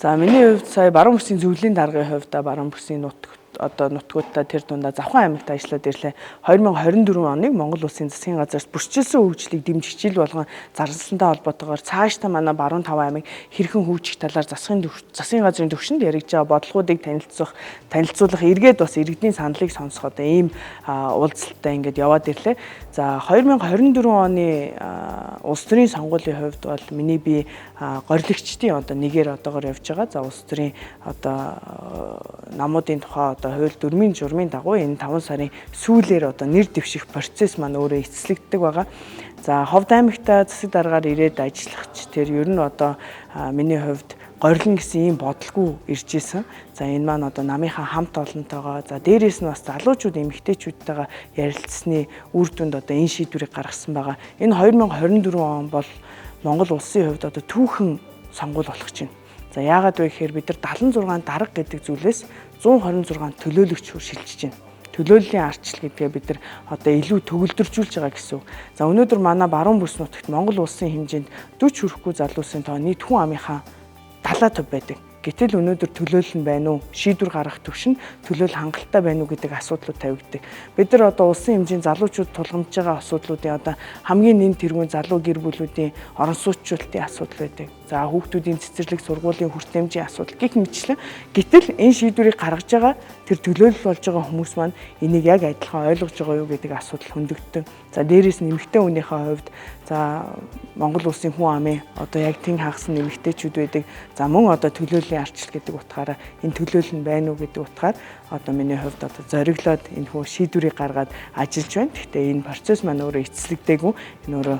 За миний хувьд сая баруун бүсийн зөвлөлийн даргын хувьд баруун бүсийн нутгуудтай тэр дундаа Завхан аймагт ажиллаад ирлээ. 2024 оныг Монгол Улсын засгийн газраас бүрчилсэн хөгжлийг дэмжих жил болгон зарлалтай холбоотойгоор цаашдаа манай баруун 5 аймаг хэрхэн хөгжих талаар засгийн газрын төвшөнд яригдж байгаа бодлогуудыг танилцуулах эргээд бас иргэдийн саналыг сонсох ийм уулзалттай ингээд яваад ирлээ. За 2024 оны улс төрийн сонгуулийн хувьд бол миний би горилогчдын нэгээр одоогоор явж байгаа. За улс төрийн намуудын тухай хууль дүрмийн журмын дагуу энэ 5 сарын сүүлээр нэр дэвших процесс маань өөрөө эцэслэгддэг байгаа. За Ховд аймагта засаг даргаар ирээд ажиллагч тэр ер нь миний хувьд горилно гэсэн ийм бодолгүй ирж исэн. За энэ маань намынхаа хамт олонтойгоо за дээрээс нь бас залуучууд эмэгтэйчүүдтэйгээ ярилцсны үр дүнд энэ шийдвэрийг гаргасан байгаа. Энэ 2024 он бол Монгол улсын хувьд түүхэн сонгуул болох чинь. За яагаад вэ гэхээр бид нар 76 дарга гэдэг зүйлээс 126 төлөөлөгч шилжиж байна. Төлөөллийн арчил гэдгээ бид нар илүү төгөлдржүүлж байгаа гэсэн үг. За өнөөдөр манай баруун бүс нутагт Монгол улсын хэмжээнд 40 хүрэхгүй залуусын тоо нийт хүн амынхаа 70% байдаг. Гэтэл өнөөдөр төлөөлөл нь байна уу? Шийдвэр гаргах төвшин төлөөлөл хангалттай байна уу гэдэг асуудлууд тавигддаг. Бид нар улсын хэмжээнд залуучууд тулгамдж байгаа асуудлуудын хамгийн нэн тэргүүн залуу гэр бүлүүдийн орон сууцчлалтын асуудал байдаг. За хүүхдүүдийн цэцэрлэг сургуулийн хүртээмжийн асуудал гэх мэтчлэн гэтэл энэ шийдвэрийг гаргаж байгаа тэр төлөөлөл болж байгаа хүмүүс маань энийг яг адилхан ойлгож байгаа юу гэдэг асуудал хөндөгддөг. За дээрээс нь эмэгтэй хүнийхээ хувьд за Монгол улсын хүн амын яг тэн хагасан эмэгтэйчүүд байдаг. За мөн төлөөллийн арчил гэдэг утгаараа энэ төлөөлөл нь байна уу гэдэг утгаар миний хувьд зориглоод энэ хүү шийдвэрийг гаргаад ажиллаж байна. Гэхдээ энэ процесс маань өөрөө эцэслэгдээгүй. Энэ өөрөө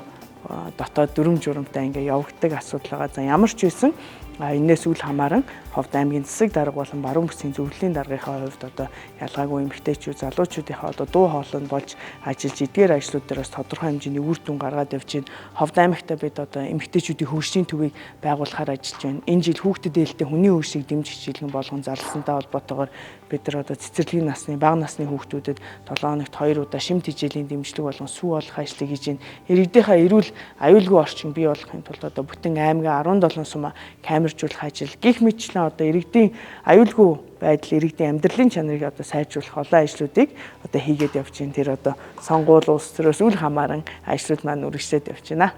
дотоод дүрм журамтай ингээ явагддаг асуудал байгаа. За ямар ч байсан энээс үл хамааран Ховд аймгийн засаг дарга болон баруун бүсийн зөвлөлийн даргынхаа хувьд ялгаагүй эмэгтэйчүүд залуучуудынхаа дуу хоолойнд болж ажиллаж эдгээр ажлууд дээр бас тодорхой хэмжээний үр дүн гаргаад явж байна. Ховд аймагта бид эмэгтэйчүүдийн хөгжлийн төвийг байгуулахаар ажиллаж байна. Энэ жил хүүхдэд ээлтэй хүний хөгжлийг дэмжих жилийн болгон зарласантай холбоотойгоор бид нар цэцэрлэгийн насны бага насны хүүхдүүдэд 7 хоногт 2 удаа шимт хичээлийн дэмжлэг болгон сүү олох ажлыг хийж байна. Иргэдийнхаа эрүүл аюулгүй орчин бий болгохын тулд бүтэн аймгийн 17 сумаа камержуулах ажил гих мэтчлэн иргэдийн аюулгүй байдал иргэдийн амьдралын чанарыг сайжруулах олон ажлуудыг хийгээд явж байна. Тэр сонгуул улс төрөөс үл хамааран ажлууд маань үргэлжлээд явж байна.